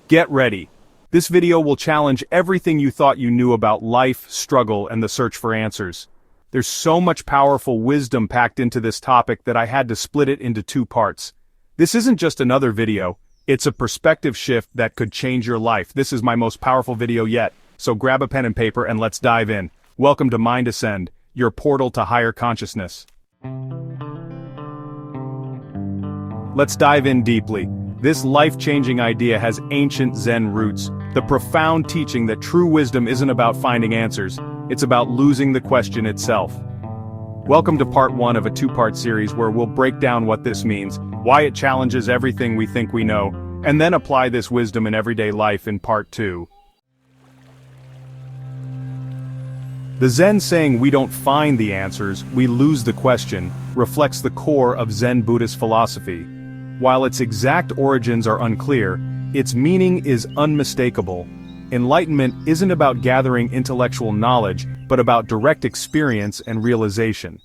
Get ready. This video will challenge everything you thought you knew about life, struggle, and the search for answers. There's so much powerful wisdom packed into this topic that I had to split it into two parts. This isn't just another video, it's a perspective shift that could change your life. This is my most powerful video yet, so grab a pen and paper and let's dive in. Welcome to Mind Ascend, your portal to higher consciousness. Let's dive in deeply. This life-changing idea has ancient Zen roots, the profound teaching that true wisdom isn't about finding answers, it's about losing the question itself. Welcome to part one of a two-part series where we'll break down what this means, why it challenges everything we think we know, and then apply this wisdom in everyday life in part two. The Zen saying we don't find the answers, we lose the question, reflects the core of Zen Buddhist philosophy. While its exact origins are unclear, its meaning is unmistakable. Enlightenment isn't about gathering intellectual knowledge, but about direct experience and realization.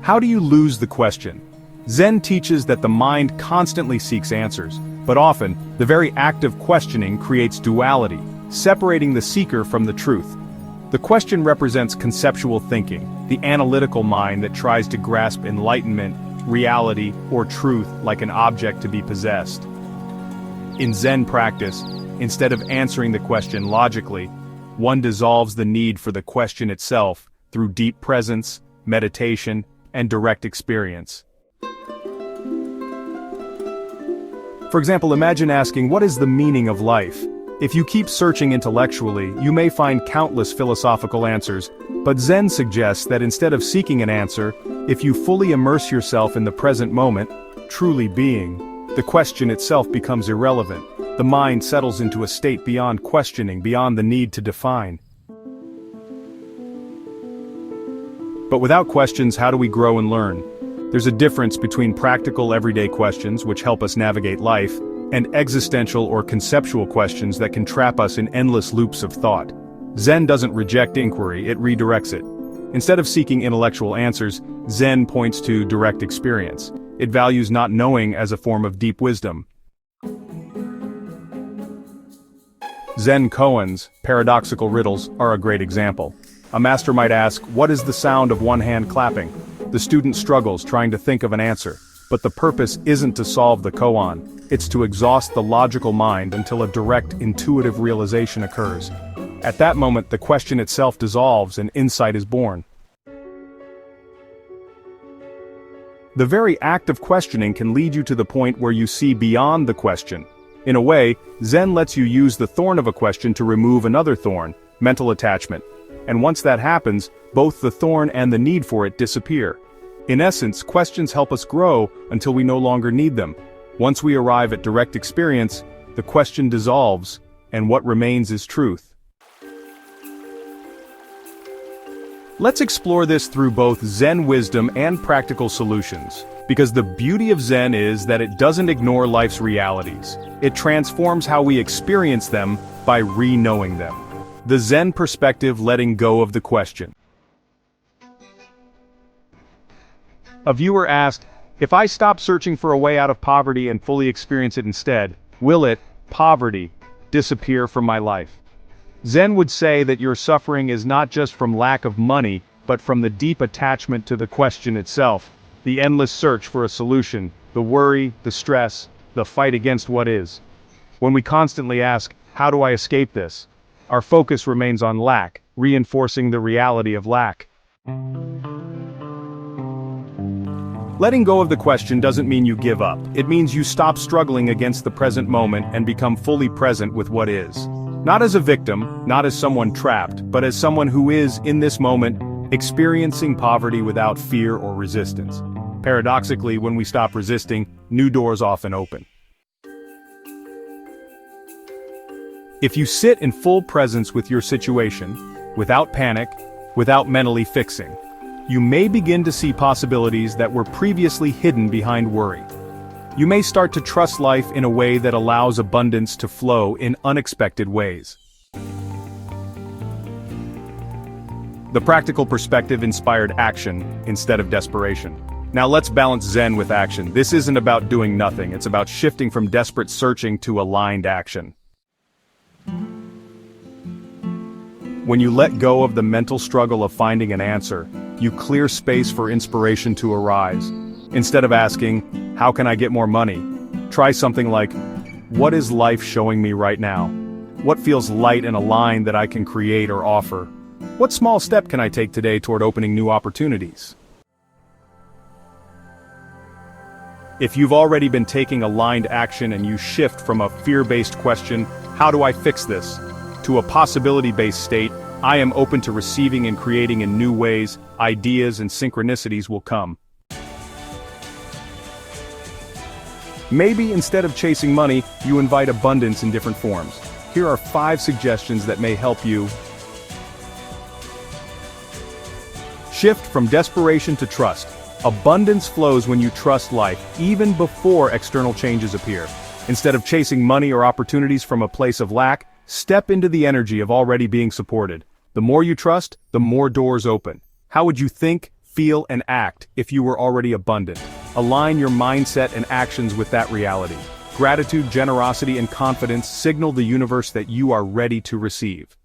How do you lose the question? Zen teaches that the mind constantly seeks answers, but often, the very act of questioning creates duality, separating the seeker from the truth. The question represents conceptual thinking, the analytical mind that tries to grasp enlightenment, reality, or truth like an object to be possessed. In Zen practice, instead of answering the question logically, one dissolves the need for the question itself through deep presence, meditation, and direct experience. For example, imagine asking, what is the meaning of life? If you keep searching intellectually, you may find countless philosophical answers, but Zen suggests that instead of seeking an answer, if you fully immerse yourself in the present moment, truly being, the question itself becomes irrelevant. The mind settles into a state beyond questioning, beyond the need to define. But without questions, how do we grow and learn? There's a difference between practical everyday questions, which help us navigate life, and existential or conceptual questions that can trap us in endless loops of thought. Zen doesn't reject inquiry, it redirects it. Instead of seeking intellectual answers, Zen points to direct experience. It values not knowing as a form of deep wisdom. Zen koans, paradoxical riddles, are a great example. A master might ask, what is the sound of one hand clapping? The student struggles trying to think of an answer. But the purpose isn't to solve the koan, it's to exhaust the logical mind until a direct, intuitive realization occurs. At that moment, the question itself dissolves and insight is born. The very act of questioning can lead you to the point where you see beyond the question. In a way, Zen lets you use the thorn of a question to remove another thorn, mental attachment. And once that happens, both the thorn and the need for it disappear. In essence, questions help us grow until we no longer need them. Once we arrive at direct experience, the question dissolves, and what remains is truth. Let's explore this through both Zen wisdom and practical solutions. Because the beauty of Zen is that it doesn't ignore life's realities. It transforms how we experience them by re-knowing them. The Zen perspective, letting go of the question. A viewer asked, if I stop searching for a way out of poverty and fully experience it instead, will it, poverty, disappear from my life? Zen would say that your suffering is not just from lack of money, but from the deep attachment to the question itself, the endless search for a solution, the worry, the stress, the fight against what is. When we constantly ask, how do I escape this? Our focus remains on lack, reinforcing the reality of lack. Letting go of the question doesn't mean you give up. It means you stop struggling against the present moment and become fully present with what is. Not as a victim, not as someone trapped, but as someone who is, in this moment, experiencing poverty without fear or resistance. Paradoxically, when we stop resisting, new doors often open. If you sit in full presence with your situation, without panic, without mentally fixing, you may begin to see possibilities that were previously hidden behind worry. You may start to trust life in a way that allows abundance to flow in unexpected ways. The practical perspective inspired action instead of desperation. Now let's balance Zen with action. This isn't about doing nothing, it's about shifting from desperate searching to aligned action. When you let go of the mental struggle of finding an answer, you clear space for inspiration to arise. Instead of asking, how can I get more money? Try something like, what is life showing me right now? What feels light and aligned that I can create or offer? What small step can I take today toward opening new opportunities? If you've already been taking aligned action and you shift from a fear-based question, how do I fix this, to a possibility-based state, I am open to receiving and creating in new ways, ideas and synchronicities will come. Maybe instead of chasing money, you invite abundance in different forms. Here are 5 suggestions that may help you shift from desperation to trust. Abundance flows when you trust life, even before external changes appear. Instead of chasing money or opportunities from a place of lack, step into the energy of already being supported. The more you trust, the more doors open. How would you think, feel, and act if you were already abundant? Align your mindset and actions with that reality. Gratitude, generosity, and confidence signal the universe that you are ready to receive.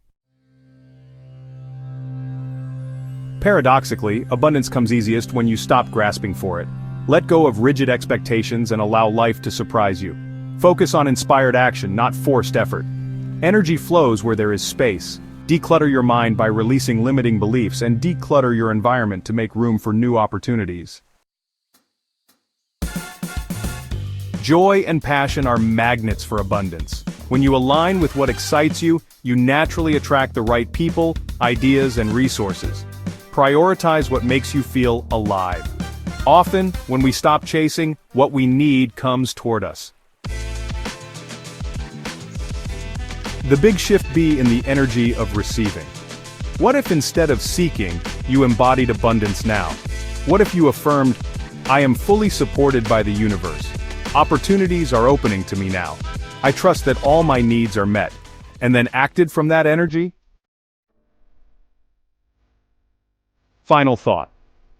Paradoxically, abundance comes easiest when you stop grasping for it. Let go of rigid expectations and allow life to surprise you. Focus on inspired action, not forced effort. Energy flows where there is space. Declutter your mind by releasing limiting beliefs and declutter your environment to make room for new opportunities. Joy and passion are magnets for abundance. When you align with what excites you, you naturally attract the right people, ideas, and resources. Prioritize what makes you feel alive. Often, when we stop chasing, what we need comes toward us. The big shift be in the energy of receiving. What if instead of seeking, you embodied abundance now? What if you affirmed, I am fully supported by the universe. Opportunities are opening to me now. I trust that all my needs are met. And then acted from that energy? Final thought.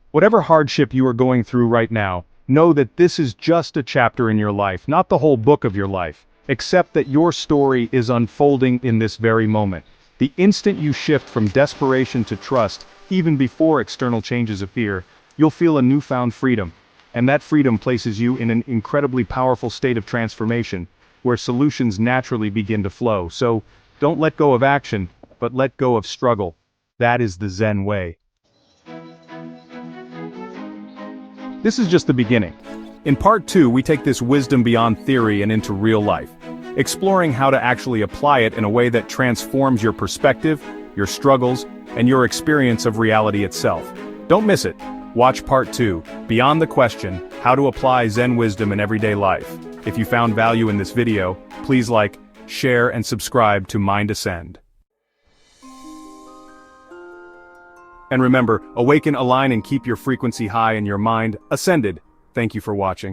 Whatever hardship you are going through right now, know that this is just a chapter in your life, not the whole book of your life. Accept that your story is unfolding in this very moment. The instant you shift from desperation to trust, even before external changes appear, you'll feel a newfound freedom. And that freedom places you in an incredibly powerful state of transformation, where solutions naturally begin to flow. So, don't let go of action, but let go of struggle. That is the Zen way. This is just the beginning. In part 2, we take this wisdom beyond theory and into real life, exploring how to actually apply it in a way that transforms your perspective, your struggles, and your experience of reality itself. Don't miss it. Watch part 2, Beyond the Question, How to Apply Zen Wisdom in Everyday Life. If you found value in this video, please like, share, and subscribe to Mind Ascend. And remember, awaken, align, and keep your frequency high and your mind ascended. Thank you for watching.